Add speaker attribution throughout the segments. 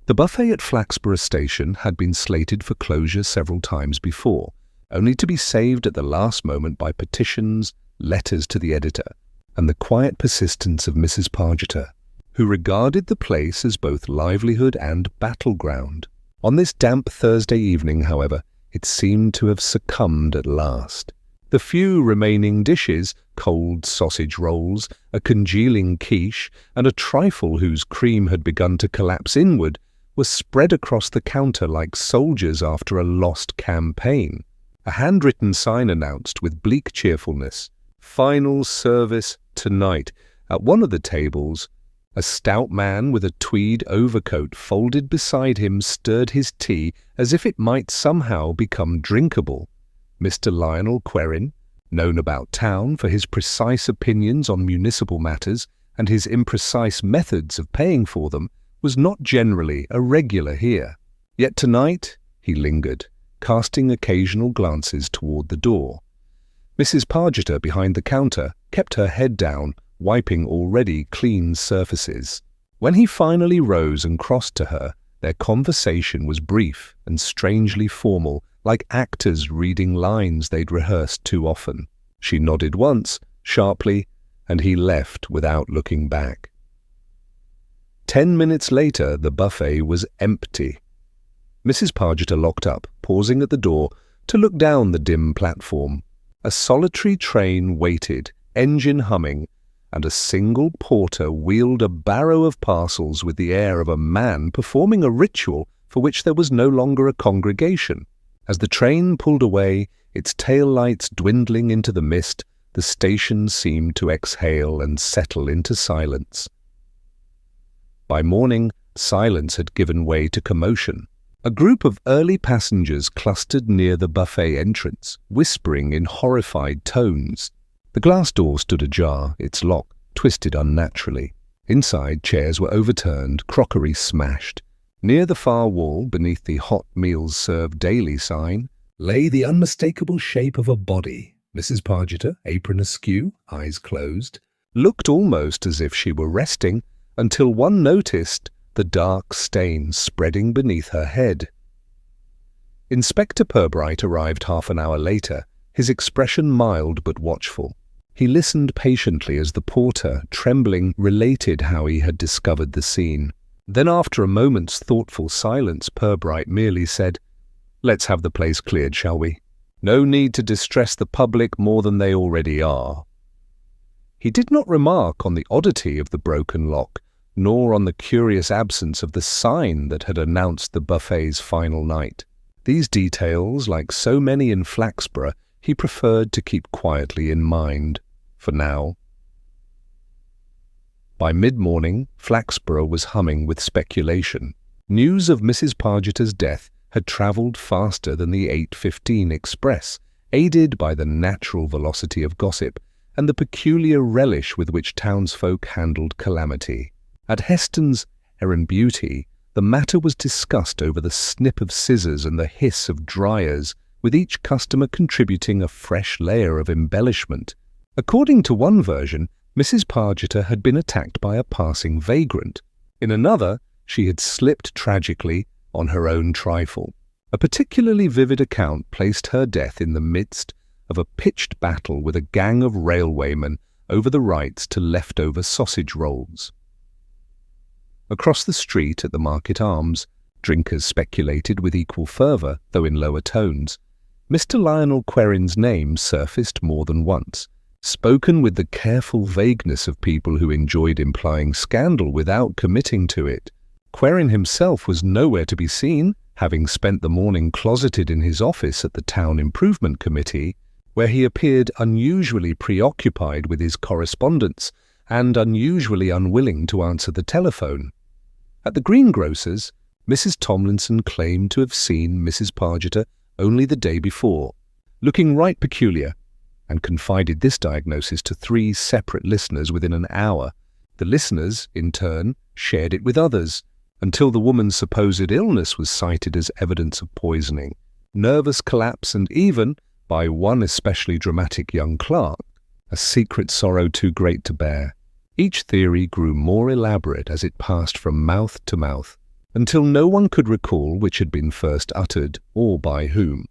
Speaker 1: The buffet at Flaxborough Station had been slated for closure several times before, only to be saved at the last moment by petitions, letters to the editor, and the quiet persistence of Mrs. Pargeter, who regarded the place as both livelihood and battleground. On this damp Thursday evening, however, it seemed to have succumbed at last. The few remaining dishes, cold sausage rolls, a congealing quiche, and a trifle whose cream had begun to collapse inward, were spread across the counter like soldiers after a lost campaign. A handwritten sign announced with bleak cheerfulness, "Final service tonight." At one of the tables, a stout man with a tweed overcoat folded beside him stirred his tea as if it might somehow become drinkable. Mr. Lionel Querin, known about town for his precise opinions on municipal matters and his imprecise methods of paying for them, was not generally a regular here. Yet tonight he lingered, casting occasional glances toward the door. Mrs. Pargeter, behind the counter, kept her head down, wiping already clean surfaces. When he finally rose and crossed to her, their conversation was brief and strangely formal, like actors reading lines they'd rehearsed too often. She nodded once, sharply, and he left without looking back. 10 minutes later, the buffet was empty. Mrs. Pargeter locked up, pausing at the door to look down the dim platform. A solitary train waited, engine humming, and a single porter wheeled a barrow of parcels with the air of a man performing a ritual for which there was no longer a congregation. As the train pulled away, its tail lights dwindling into the mist, the station seemed to exhale and settle into silence. By morning, silence had given way to commotion. A group of early passengers clustered near the buffet entrance, whispering in horrified tones. The glass door stood ajar, its lock twisted unnaturally. Inside, chairs were overturned, crockery smashed. Near the far wall, beneath the hot meals served daily sign, lay the unmistakable shape of a body. Mrs. Pargeter, apron askew, eyes closed, looked almost as if she were resting, until one noticed the dark stain spreading beneath her head. Inspector Pirbright arrived half an hour later, his expression mild but watchful. He listened patiently as the porter, trembling, related how he had discovered the scene. Then, after a moment's thoughtful silence, Pirbright merely said, "Let's have the place cleared, shall we? No need to distress the public more than they already are." He did not remark on the oddity of the broken lock, nor on the curious absence of the sign that had announced the buffet's final night. These details, like so many in Flaxborough, he preferred to keep quietly in mind, for now. By mid-morning, Flaxborough was humming with speculation. News of Mrs. Pargeter's death had travelled faster than the 8:15 express, aided by the natural velocity of gossip and the peculiar relish with which townsfolk handled calamity. At Heston's Erin Beauty, the matter was discussed over the snip of scissors and the hiss of dryers, with each customer contributing a fresh layer of embellishment. According to one version, Mrs. Pargeter had been attacked by a passing vagrant. In another, she had slipped tragically on her own trifle. A particularly vivid account placed her death in the midst of a pitched battle with a gang of railwaymen over the rights to leftover sausage rolls. Across the street at the Market Arms, drinkers speculated with equal fervour, though in lower tones. Mr. Lionel Querin's name surfaced more than once, spoken with the careful vagueness of people who enjoyed implying scandal without committing to it. Querin himself was nowhere to be seen, having spent the morning closeted in his office at the Town Improvement Committee, where he appeared unusually preoccupied with his correspondence and unusually unwilling to answer the telephone. At the greengrocer's, Mrs. Tomlinson claimed to have seen Mrs. Pargeter only the day before, looking right peculiar, and confided this diagnosis to 3 separate listeners within an hour. The listeners, in turn, shared it with others, until the woman's supposed illness was cited as evidence of poisoning, nervous collapse, and even, by one especially dramatic young clerk, a secret sorrow too great to bear. Each theory grew more elaborate as it passed from mouth to mouth. until no one could recall which had been first uttered or by whom.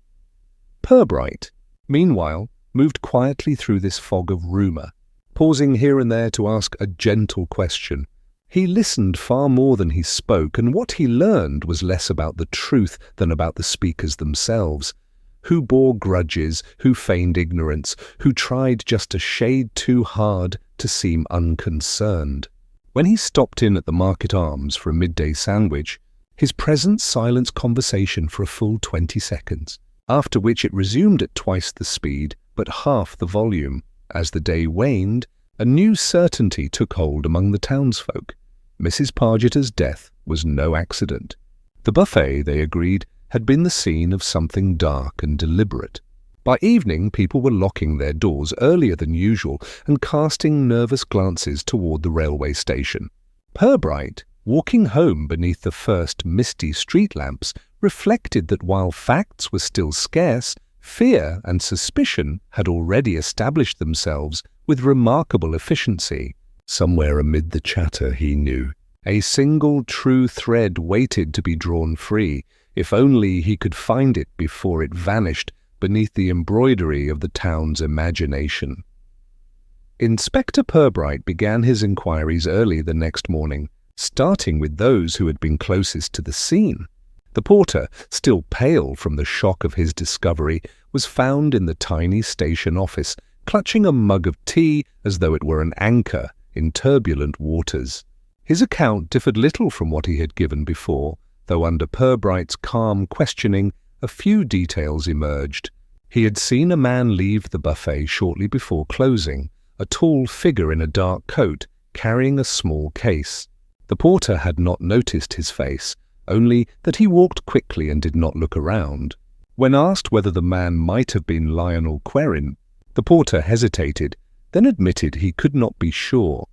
Speaker 1: Pirbright, meanwhile, moved quietly through this fog of rumour, pausing here and there to ask a gentle question. He listened far more than he spoke, and what he learned was less about the truth than about the speakers themselves, who bore grudges, who feigned ignorance, who tried just a shade too hard to seem unconcerned. When he stopped in at the Market Arms for a midday sandwich, his presence silenced conversation for a full 20 seconds, after which it resumed at twice the speed but half the volume. As the day waned, a new certainty took hold among the townsfolk. Mrs. Pargeter's death was no accident. The buffet, they agreed, had been the scene of something dark and deliberate. By evening, people were locking their doors earlier than usual and casting nervous glances toward the railway station. Pirbright, walking home beneath the first misty street lamps, reflected that while facts were still scarce, fear and suspicion had already established themselves with remarkable efficiency. Somewhere amid the chatter, he knew, a single true thread waited to be drawn free, if only he could find it before it vanished beneath the embroidery of the town's imagination. Inspector Pirbright began his inquiries early the next morning, starting with those who had been closest to the scene. The porter, still pale from the shock of his discovery, was found in the tiny station office, clutching a mug of tea as though it were an anchor in turbulent waters. His account differed little from what he had given before, though under Pirbright's calm questioning, a few details emerged. He had seen a man leave the buffet shortly before closing, a tall figure in a dark coat, carrying a small case. The porter had not noticed his face, only that he walked quickly and did not look around. When asked whether the man might have been Lionel Querrin, the porter hesitated, then admitted he could not be sure.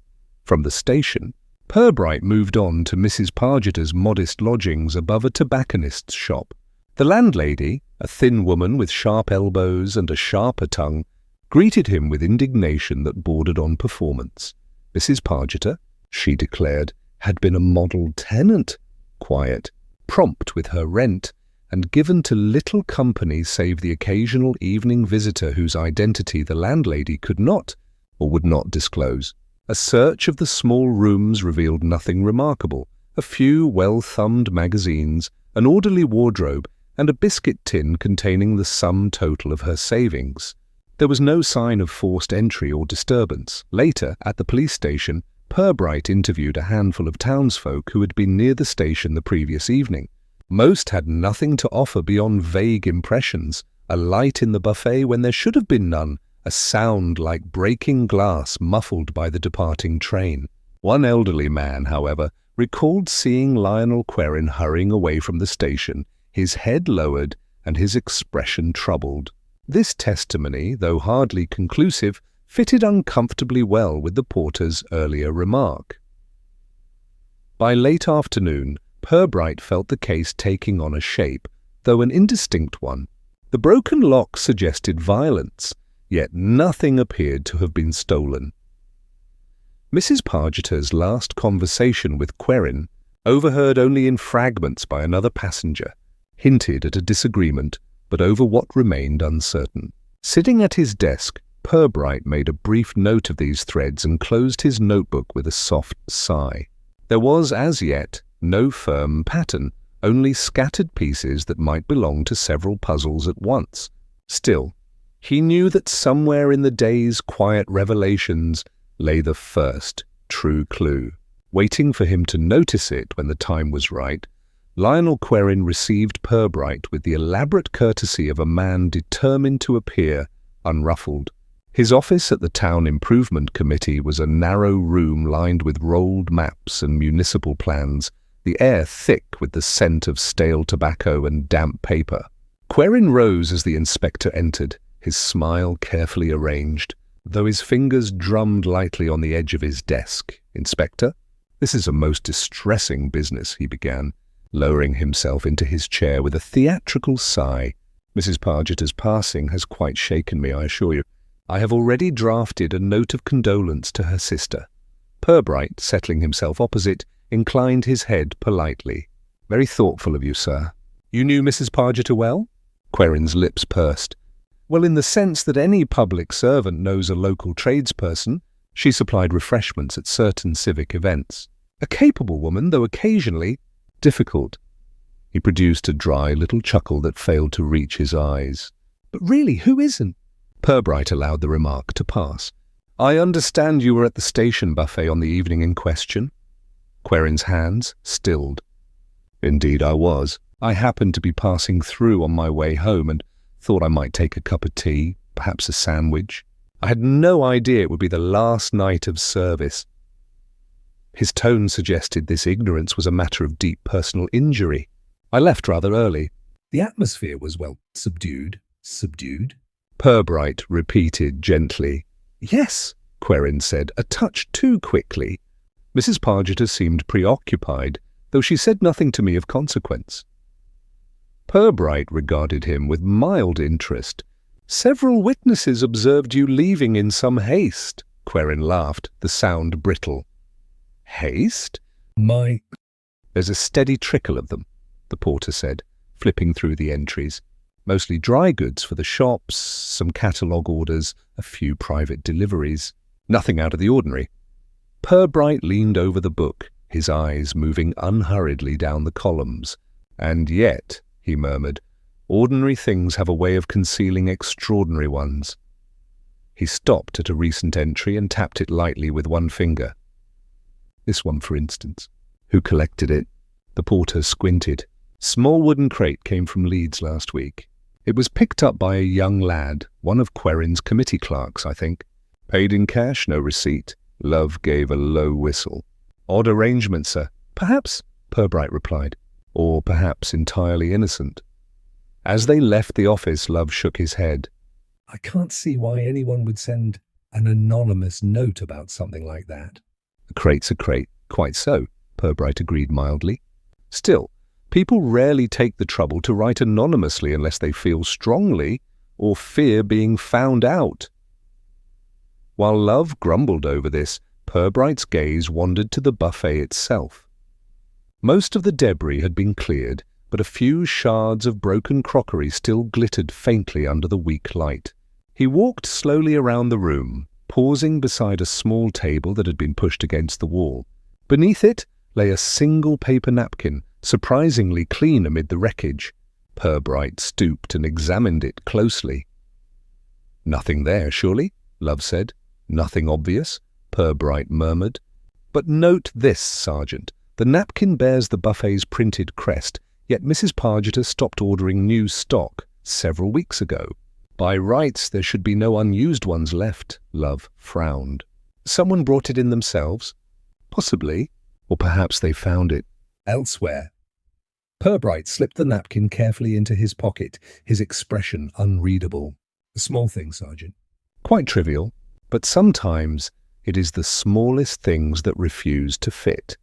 Speaker 1: From the station, Pirbright moved on to Mrs. Pargeter's modest lodgings above a tobacconist's shop. The landlady, a thin woman with sharp elbows and a sharper tongue, greeted him with indignation that bordered on performance. Mrs. Pargeter, she declared, had been a model tenant, quiet, prompt with her rent, and given to little company save the occasional evening visitor whose identity the landlady could not, or would not disclose. A search of the small rooms revealed nothing remarkable: a few well-thumbed magazines, an orderly wardrobe, and a biscuit tin containing the sum total of her savings. There was no sign of forced entry or disturbance. Later, at the police station, Pirbright interviewed a handful of townsfolk who had been near the station the previous evening. Most had nothing to offer beyond vague impressions: a light in the buffet when there should have been none, a sound like breaking glass muffled by the departing train. One elderly man, however, recalled seeing Lionel Querrin hurrying away from the station, his head lowered and his expression troubled. This testimony, though hardly conclusive, fitted uncomfortably well with the porter's earlier remark. By late afternoon, Pirbright felt the case taking on a shape, though an indistinct one. The broken lock suggested violence, yet nothing appeared to have been stolen. Mrs. Pargeter's last conversation with Querrin, overheard only in fragments by another passenger, hinted at a disagreement, but over what remained uncertain. Sitting at his desk, Pirbright made a brief note of these threads and closed his notebook with a soft sigh. There was, as yet, no firm pattern, only scattered pieces that might belong to several puzzles at once. Still, he knew that somewhere in the day's quiet revelations lay the first true clue. Waiting for him to notice it when the time was right, Lionel Querrin received Pirbright with the elaborate courtesy of a man determined to appear unruffled. His office at the Town Improvement Committee was a narrow room lined with rolled maps and municipal plans, the air thick with the scent of stale tobacco and damp paper. Querrin rose as the inspector entered, his smile carefully arranged, though his fingers drummed lightly on the edge of his desk. "Inspector, this is a most distressing business," he began, lowering himself into his chair with a theatrical sigh. "Mrs. Pargeter's passing has quite shaken me, I assure you. I have already drafted a note of condolence to her sister." Pirbright, settling himself opposite, inclined his head politely. Very thoughtful of you, sir. You knew Mrs. Pargeter well? Querin's lips pursed. Well, in the sense that any public servant knows a local tradesperson. She supplied refreshments at certain civic events. A capable woman, though occasionally difficult. He produced a dry little chuckle that failed to reach his eyes. But really, who isn't? Pirbright allowed the remark to pass. I understand you were at the station buffet on the evening in question. Querin's hands stilled. Indeed I was. I happened to be passing through on my way home and thought I might take a cup of tea, perhaps a sandwich. I had no idea it would be the last night of service. His tone suggested this ignorance was a matter of deep personal injury. I left rather early. The atmosphere was, well, subdued. Subdued? Pirbright repeated gently. Yes, Querin said, a touch too quickly. Mrs. Pargeter seemed preoccupied, though she said nothing to me of consequence. Pirbright regarded him with mild interest. Several witnesses observed you leaving in some haste. Querin laughed, the sound brittle. Haste? There's a steady trickle of them, the porter said, flipping through the entries. Mostly dry goods for the shops, some catalogue orders, a few private deliveries. Nothing out of the ordinary. Pirbright leaned over the book, his eyes moving unhurriedly down the columns. And yet, he murmured, ordinary things have a way of concealing extraordinary ones. He stopped at a recent entry and tapped it lightly with one finger. This one, for instance. Who collected it? The porter squinted. Small wooden crate came from Leeds last week. It was picked up by a young lad, one of Querin's committee clerks, I think. Paid in cash, no receipt. Love gave a low whistle. Odd arrangement, sir. Perhaps, Pirbright replied. Or perhaps entirely innocent. As they left the office, Love shook his head. I can't see why anyone would send an anonymous note about something like that. A crate's a crate. Quite so, Pirbright agreed mildly. Still, people rarely take the trouble to write anonymously unless they feel strongly or fear being found out. While Love grumbled over this, Pirbright's gaze wandered to the buffet itself. Most of the debris had been cleared, but a few shards of broken crockery still glittered faintly under the weak light. He walked slowly around the room, pausing beside a small table that had been pushed against the wall. Beneath it lay a single paper napkin, surprisingly clean amid the wreckage. Pirbright stooped and examined it closely. Nothing there, surely? Love said. Nothing obvious? Pirbright murmured. But note this, Sergeant. The napkin bears the buffet's printed crest, yet Mrs. Pargeter stopped ordering new stock several weeks ago. By rights, there should be no unused ones left, Love frowned. Someone brought it in themselves? Possibly. Or perhaps they found it elsewhere. Pirbright slipped the napkin carefully into his pocket, his expression unreadable. A small thing, Sergeant. Quite trivial, but sometimes it is the smallest things that refuse to fit.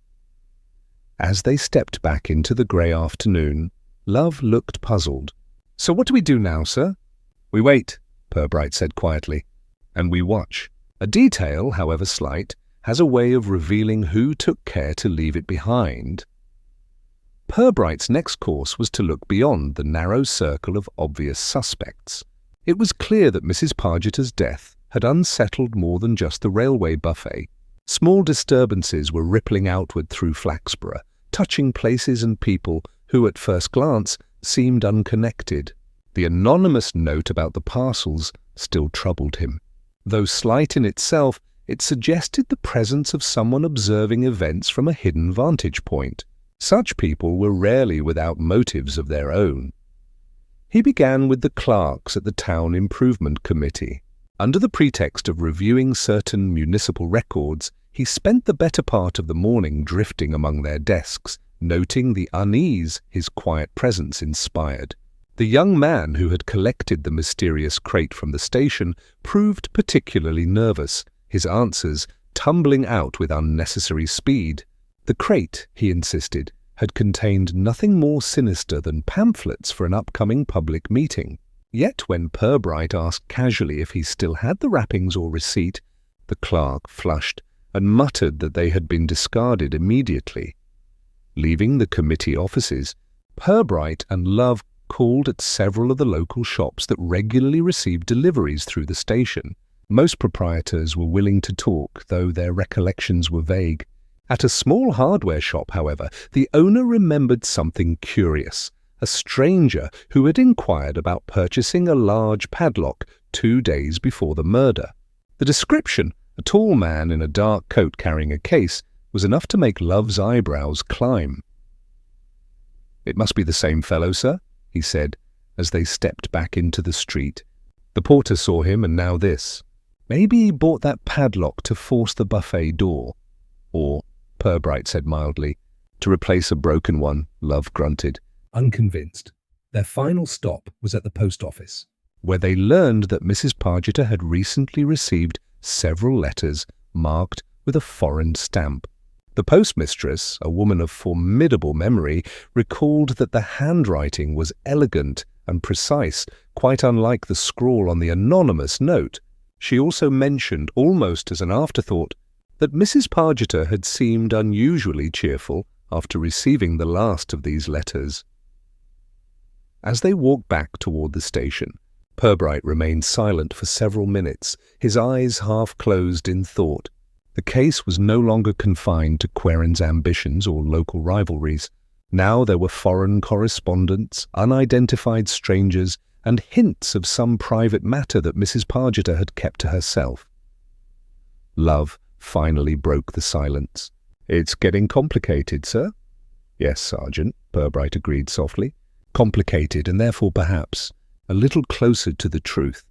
Speaker 1: As they stepped back into the grey afternoon, Love looked puzzled. So what do we do now, sir? We wait, Pirbright said quietly, and we watch. A detail, however slight, has a way of revealing who took care to leave it behind. Pirbright's next course was to look beyond the narrow circle of obvious suspects. It was clear that Mrs. Pargeter's death had unsettled more than just the railway buffet. Small disturbances were rippling outward through Flaxborough, touching places and people who at first glance seemed unconnected. The anonymous note about the parcels still troubled him. Though slight in itself, it suggested the presence of someone observing events from a hidden vantage point. Such people were rarely without motives of their own. He began with the clerks at the Town Improvement Committee. Under the pretext of reviewing certain municipal records, he spent the better part of the morning drifting among their desks, noting the unease his quiet presence inspired. The young man who had collected the mysterious crate from the station proved particularly nervous, his answers tumbling out with unnecessary speed. The crate, he insisted, had contained nothing more sinister than pamphlets for an upcoming public meeting. Yet when Pirbright asked casually if he still had the wrappings or receipt, the clerk flushed and muttered that they had been discarded immediately. Leaving the committee offices, Pirbright and Love called at several of the local shops that regularly received deliveries through the station. Most proprietors were willing to talk, though their recollections were vague. At a small hardware shop, however, the owner remembered something curious. A stranger who had inquired about purchasing a large padlock 2 days before the murder. The description, a tall man in a dark coat carrying a case, was enough to make Love's eyebrows climb. "It must be the same fellow, sir," he said, as they stepped back into the street. The porter saw him, and now this. "Maybe he bought that padlock to force the buffet door." "Or," Pirbright said mildly, "to replace a broken one," Love grunted. Unconvinced, their final stop was at the post office, where they learned that Mrs. Pargeter had recently received several letters marked with a foreign stamp. The postmistress, a woman of formidable memory, recalled that the handwriting was elegant and precise, quite unlike the scrawl on the anonymous note. She also mentioned, almost as an afterthought, that Mrs. Pargeter had seemed unusually cheerful after receiving the last of these letters. As they walked back toward the station, Pirbright remained silent for several minutes, his eyes half closed in thought. The case was no longer confined to Querin's ambitions or local rivalries. Now there were foreign correspondents, unidentified strangers, and hints of some private matter that Mrs. Pargeter had kept to herself. Love finally broke the silence. "It's getting complicated, sir?" "Yes, Sergeant," Pirbright agreed softly. "Complicated, and therefore perhaps a little closer to the truth.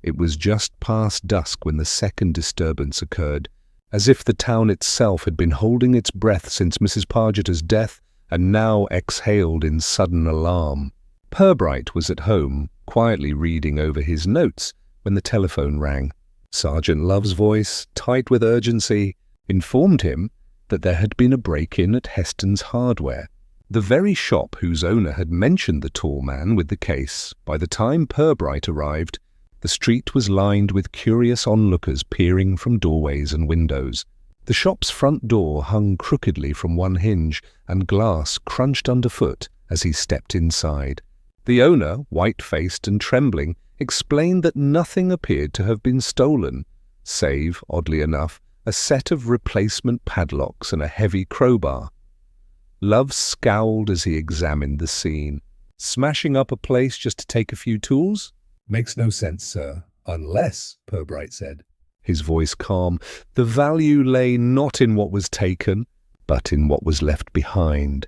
Speaker 1: It was just past dusk when the second disturbance occurred, as if the town itself had been holding its breath since Mrs. Pargeter's death and now exhaled in sudden alarm. Pirbright was at home, quietly reading over his notes, when the telephone rang. Sergeant Love's voice, tight with urgency, informed him that there had been a break-in at Heston's Hardware, the very shop whose owner had mentioned the tall man with the case. By the time Pirbright arrived, the street was lined with curious onlookers peering from doorways and windows. The shop's front door hung crookedly from one hinge, and glass crunched underfoot as he stepped inside. The owner, white-faced and trembling, explained that nothing appeared to have been stolen, save, oddly enough, a set of replacement padlocks and a heavy crowbar. Love scowled as he examined the scene. "Smashing up a place just to take a few tools?" "Makes no sense, sir, unless," Pirbright said, his voice calm, "the value lay not in what was taken, but in what was left behind."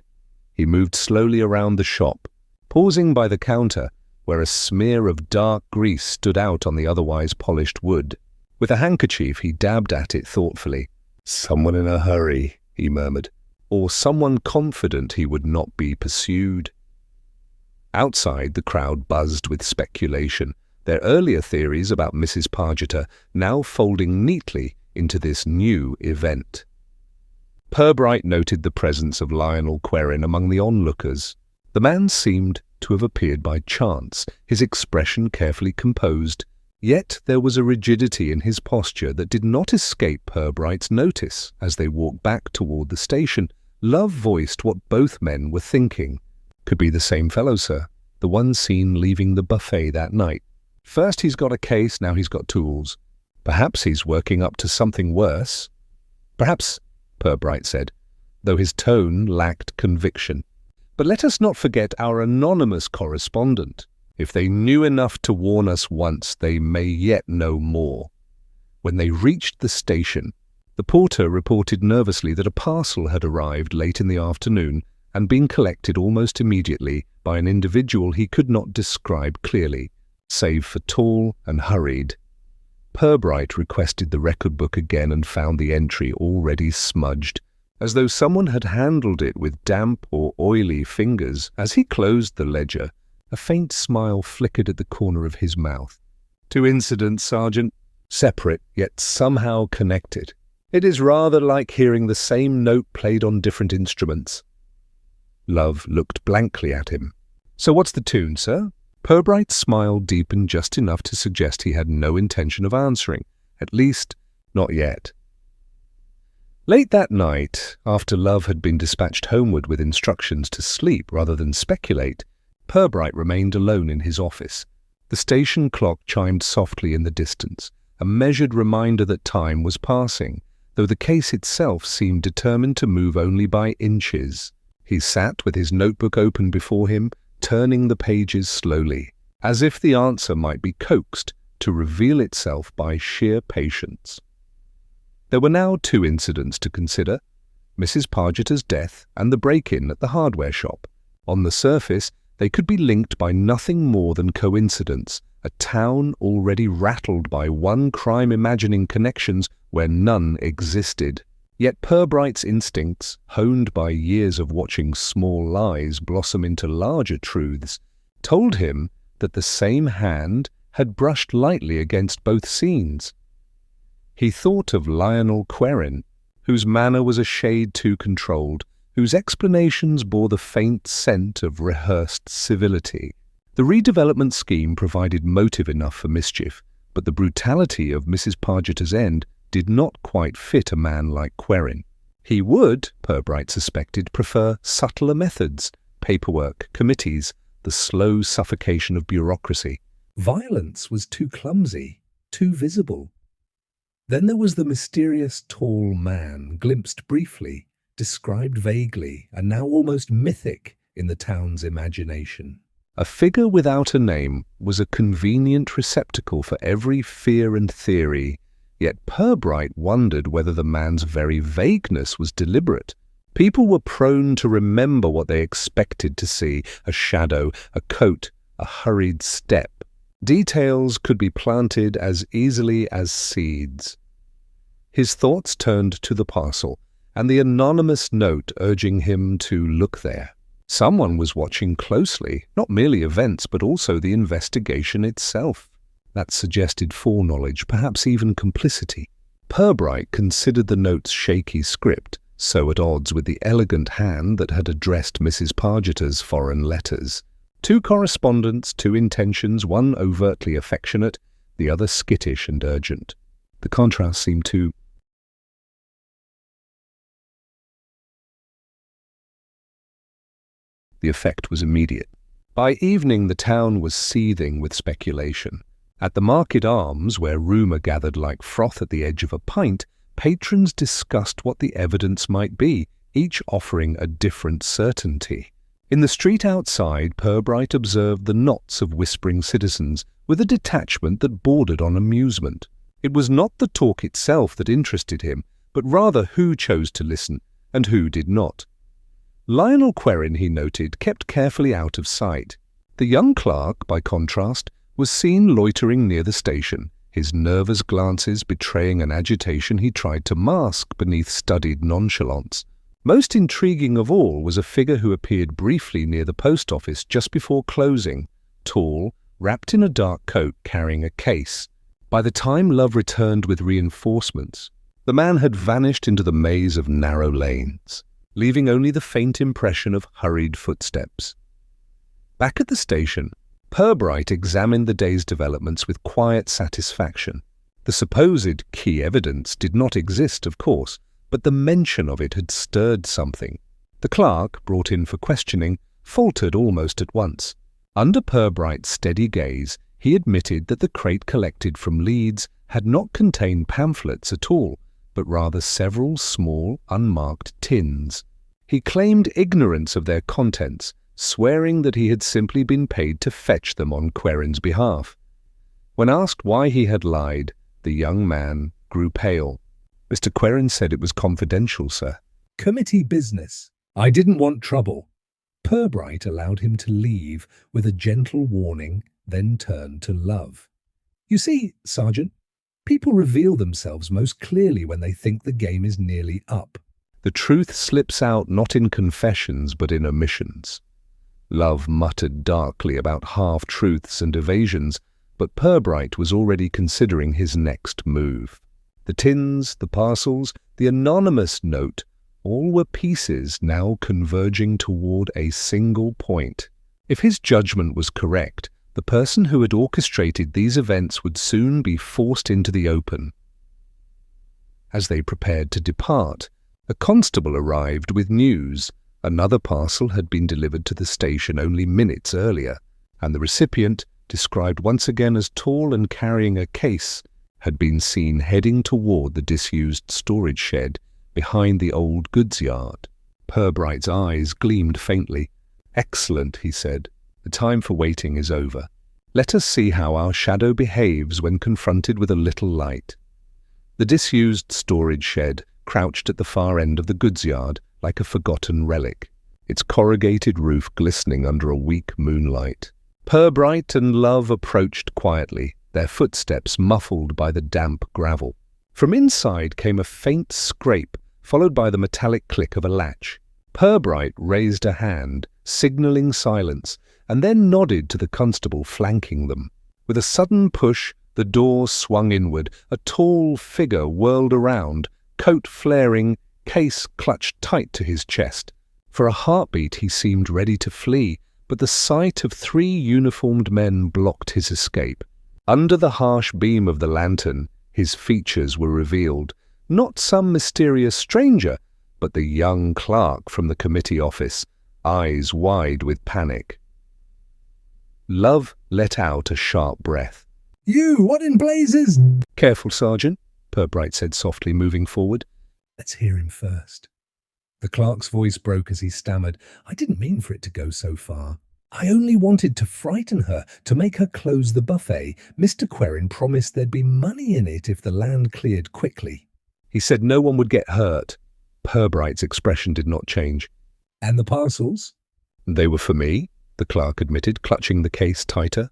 Speaker 1: He moved slowly around the shop, pausing by the counter, where a smear of dark grease stood out on the otherwise polished wood. With a handkerchief he dabbed at it thoughtfully. "Someone in a hurry," he murmured, "or someone confident he would not be pursued." Outside, the crowd buzzed with speculation, their earlier theories about Mrs. Pargeter now folding neatly into this new event. Pirbright noted the presence of Lionel Querin among the onlookers. The man seemed to have appeared by chance, his expression carefully composed, yet there was a rigidity in his posture that did not escape Pirbright's notice. As they walked back toward the station, Love voiced what both men were thinking. "Could be the same fellow, sir. The one seen leaving the buffet that night. First he's got a case, now he's got tools. Perhaps he's working up to something worse." "Perhaps," Pirbright said, though his tone lacked conviction. "But let us not forget our anonymous correspondent. If they knew enough to warn us once, they may yet know more." When they reached the station, the porter reported nervously that a parcel had arrived late in the afternoon and been collected almost immediately by an individual he could not describe clearly, save for tall and hurried. Pirbright requested the record book again and found the entry already smudged, as though someone had handled it with damp or oily fingers. As he closed the ledger, a faint smile flickered at the corner of his mouth. "Two incidents, Sergeant, separate yet somehow connected. It is rather like hearing the same note played on different instruments." Love looked blankly at him. "So what's the tune, sir?" Pirbright's smile deepened just enough to suggest he had no intention of answering, at least not yet. Late that night, after Love had been dispatched homeward with instructions to sleep rather than speculate, Pirbright remained alone in his office. The station clock chimed softly in the distance, a measured reminder that time was passing, though the case itself seemed determined to move only by inches. He sat with his notebook open before him, turning the pages slowly, as if the answer might be coaxed to reveal itself by sheer patience. There were now 2 incidents to consider: Mrs. Pargeter's death and the break-in at the hardware shop. On the surface, they could be linked by nothing more than coincidence, a town already rattled by one crime imagining connections where none existed. Yet Pirbright's instincts, honed by years of watching small lies blossom into larger truths, told him that the same hand had brushed lightly against both scenes. He thought of Lionel Querrin, whose manner was a shade too controlled, whose explanations bore the faint scent of rehearsed civility. The redevelopment scheme provided motive enough for mischief, but the brutality of Mrs. Pargeter's end did not quite fit a man like Querrin. He would, Pirbright suspected, prefer subtler methods, paperwork, committees, the slow suffocation of bureaucracy. Violence was too clumsy, too visible. Then there was the mysterious tall man, glimpsed briefly, described vaguely, and now almost mythic in the town's imagination. A figure without a name was a convenient receptacle for every fear and theory, yet Pirbright wondered whether the man's very vagueness was deliberate. People were prone to remember what they expected to see: a shadow, a coat, a hurried step. Details could be planted as easily as seeds. His thoughts turned to the parcel, and the anonymous note urging him to look there. Someone was watching closely, not merely events, but also the investigation itself. That suggested foreknowledge, perhaps even complicity. Pirbright considered the note's shaky script, so at odds with the elegant hand that had addressed Mrs. Pargeter's foreign letters. 2 correspondents, 2 intentions, one overtly affectionate, the other skittish and urgent. The contrast seemed too... The effect was immediate. By evening the town was seething with speculation. At the Market Arms, where rumour gathered like froth at the edge of a pint, patrons discussed what the evidence might be, each offering a different certainty. In the street outside, Pirbright observed the knots of whispering citizens with a detachment that bordered on amusement. It was not the talk itself that interested him, but rather who chose to listen and who did not. Lionel Querrin, he noted, kept carefully out of sight. The young clerk, by contrast, was seen loitering near the station, his nervous glances betraying an agitation he tried to mask beneath studied nonchalance. Most intriguing of all was a figure who appeared briefly near the post office just before closing, tall, wrapped in a dark coat, carrying a case. By the time Love returned with reinforcements, the man had vanished into the maze of narrow lanes, leaving only the faint impression of hurried footsteps. Back at the station, Pirbright examined the day's developments with quiet satisfaction. The supposed key evidence did not exist, of course, but the mention of it had stirred something. The clerk, brought in for questioning, faltered almost at once. Under Pirbright's steady gaze, he admitted that the crate collected from Leeds had not contained pamphlets at all, but rather several small, unmarked tins. He claimed ignorance of their contents, swearing that he had simply been paid to fetch them on Querrin's behalf. When asked why he had lied, the young man grew pale. "Mr. Querrin said it was confidential, sir." "Committee business. I didn't want trouble." Pirbright allowed him to leave with a gentle warning, then turned to Love. "You see, Sergeant, people reveal themselves most clearly when they think the game is nearly up. The truth slips out not in confessions but in omissions." Love muttered darkly about half-truths and evasions, but Pirbright was already considering his next move. The tins, the parcels, the anonymous note, all were pieces now converging toward a single point. If his judgment was correct, the person who had orchestrated these events would soon be forced into the open. As they prepared to depart, A constable arrived with news. Another parcel had been delivered to the station only minutes earlier, and the recipient, described once again as tall and carrying a case, had been seen heading toward the disused storage shed behind the old goods yard. Pirbright's eyes gleamed faintly. "Excellent," he said. "The time for waiting is over. Let us see how our shadow behaves when confronted with a little light." The disused storage shed crouched at the far end of the goods yard like a forgotten relic, its corrugated roof glistening under a weak moonlight. Pirbright and Love approached quietly, their footsteps muffled by the damp gravel. From inside came a faint scrape, followed by the metallic click of a latch. Pirbright raised a hand, signalling silence, and then nodded to the constable flanking them. With a sudden push, the door swung inward. A tall figure whirled around, coat flaring, case clutched tight to his chest. For a heartbeat he seemed ready to flee, but the sight of 3 uniformed men blocked his escape. Under the harsh beam of the lantern, his features were revealed. Not some mysterious stranger, but the young clerk from the committee office, eyes wide with panic. Love let out a sharp breath.
Speaker 2: "You, what in blazes?"
Speaker 1: "Careful, Sergeant," Pirbright said softly, moving forward.
Speaker 2: "Let's hear him first." The clerk's voice broke as he stammered. "I didn't mean for it to go so far. I only wanted to frighten her, to make her close the buffet. Mr. Querin promised there'd be money in it if the land cleared quickly."
Speaker 1: "He said no one would get hurt." Pirbright's expression did not change.
Speaker 2: "And the parcels?"
Speaker 1: "They were for me," the clerk admitted, clutching the case tighter.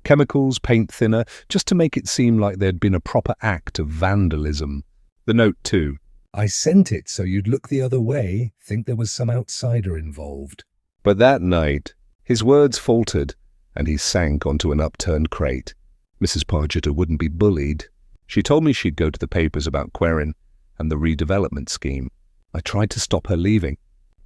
Speaker 1: "Chemicals, paint thinner, just to make it seem like there'd been a proper act of vandalism. The note, too."
Speaker 2: "I sent it so you'd look the other way, think there was some outsider involved."
Speaker 1: But that night, his words faltered, and he sank onto an upturned crate. Mrs. Pargeter wouldn't be bullied. She told me she'd go to the papers about Querin and the redevelopment scheme. I tried to stop her leaving.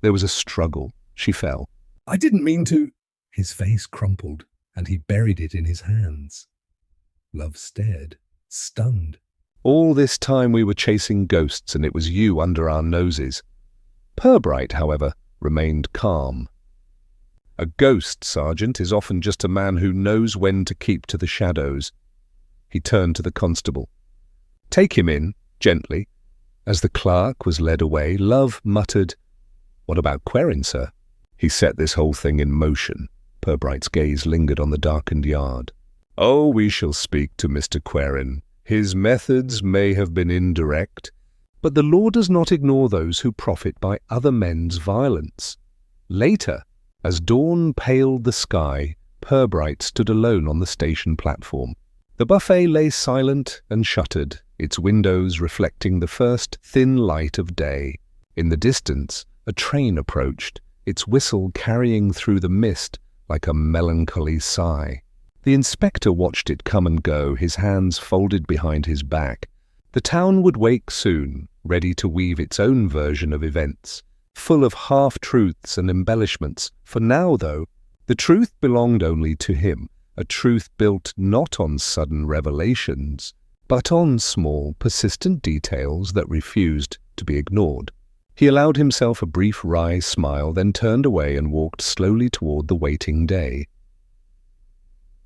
Speaker 1: There was a struggle. She fell.
Speaker 2: "I didn't mean to." His face crumpled, and he buried it in his hands. Love stared, stunned.
Speaker 1: "All this time we were chasing ghosts, and it was you under our noses." Pirbright, however, remained calm. "A ghost, Sergeant, is often just a man who knows when to keep to the shadows." He turned to the constable. "Take him in, gently." As the clerk was led away, Love muttered, "What about Querin, sir?" "He set this whole thing in motion." Pirbright's gaze lingered on the darkened yard. "Oh, we shall speak to Mr. Querin. His methods may have been indirect, but the law does not ignore those who profit by other men's violence." Later, as dawn paled the sky, Pirbright stood alone on the station platform. The buffet lay silent and shuttered, its windows reflecting the first thin light of day. In the distance, a train approached, its whistle carrying through the mist like a melancholy sigh. The inspector watched it come and go, his hands folded behind his back. The town would wake soon, ready to weave its own version of events, full of half-truths and embellishments. For now, though, the truth belonged only to him, a truth built not on sudden revelations, but on small, persistent details that refused to be ignored. He allowed himself a brief wry smile, then turned away and walked slowly toward the waiting day.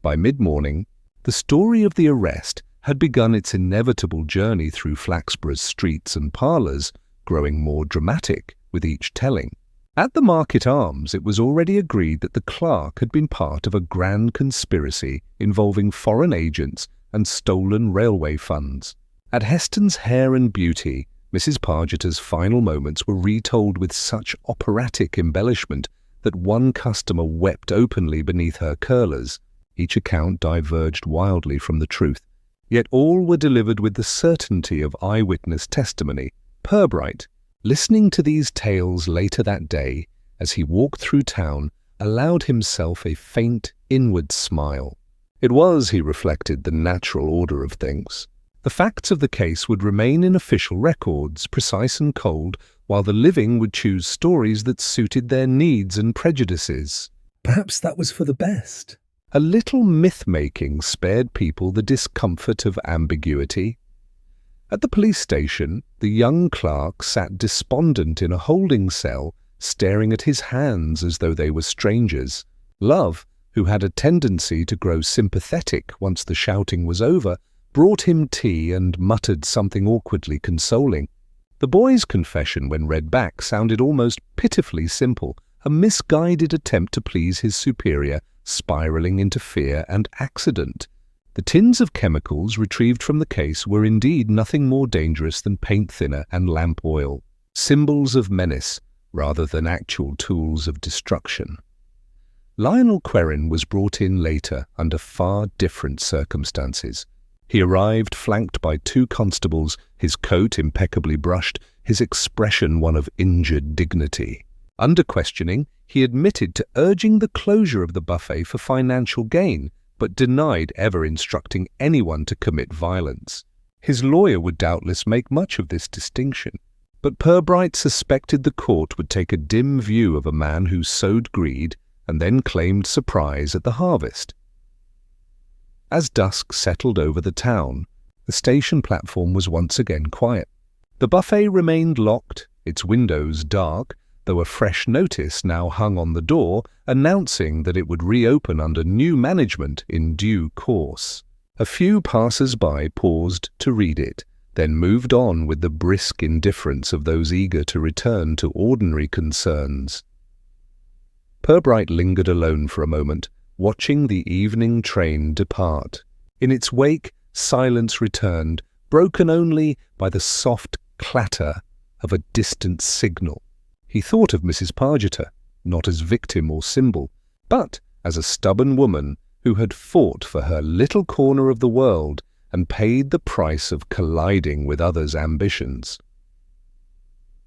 Speaker 1: By mid-morning, the story of the arrest had begun its inevitable journey through Flaxborough's streets and parlours, growing more dramatic with each telling. At the Market Arms, it was already agreed that the clerk had been part of a grand conspiracy involving foreign agents and stolen railway funds. At Heston's Hair and Beauty, Mrs. Pargeter's final moments were retold with such operatic embellishment that one customer wept openly beneath her curlers. Each account diverged wildly from the truth, yet all were delivered with the certainty of eyewitness testimony. Pirbright, listening to these tales later that day, as he walked through town, allowed himself a faint inward smile. It was, he reflected, the natural order of things. The facts of the case would remain in official records, precise and cold, while the living would choose stories that suited their needs and prejudices.
Speaker 2: Perhaps that was for the best.
Speaker 1: A little myth-making spared people the discomfort of ambiguity. At the police station, the young clerk sat despondent in a holding cell, staring at his hands as though they were strangers. Love, who had a tendency to grow sympathetic once the shouting was over, brought him tea and muttered something awkwardly consoling. The boy's confession, when read back, sounded almost pitifully simple, a misguided attempt to please his superior, spiraling into fear and accident. The tins of chemicals retrieved from the case were indeed nothing more dangerous than paint thinner and lamp oil, symbols of menace rather than actual tools of destruction. Lionel Querrin was brought in later under far different circumstances. He arrived flanked by 2 constables, his coat impeccably brushed, his expression one of injured dignity. Under questioning, he admitted to urging the closure of the buffet for financial gain, but denied ever instructing anyone to commit violence. His lawyer would doubtless make much of this distinction, but Pirbright suspected the court would take a dim view of a man who sowed greed and then claimed surprise at the harvest. As dusk settled over the town, the station platform was once again quiet. The buffet remained locked, its windows dark, though a fresh notice now hung on the door announcing that it would reopen under new management in due course. A few passers-by paused to read it, then moved on with the brisk indifference of those eager to return to ordinary concerns. Pirbright lingered alone for a moment, watching the evening train depart. In its wake, silence returned, broken only by the soft clatter of a distant signal. He thought of Mrs. Pargeter, not as victim or symbol, but as a stubborn woman who had fought for her little corner of the world and paid the price of colliding with others' ambitions.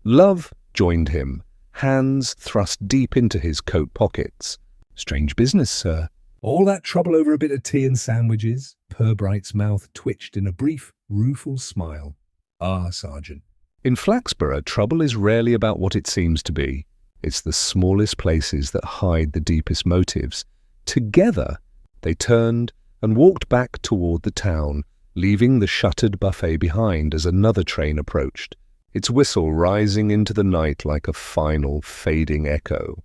Speaker 1: Love joined him, hands thrust deep into his coat pockets. "Strange business, sir."
Speaker 2: All that trouble over a bit of tea and sandwiches? Pirbright's mouth twitched in a brief, rueful smile. "Ah, Sergeant."
Speaker 1: In Flaxborough, trouble is rarely about what it seems to be. It's the smallest places that hide the deepest motives. Together, they turned and walked back toward the town, leaving the shuttered buffet behind as another train approached, its whistle rising into the night like a final fading echo.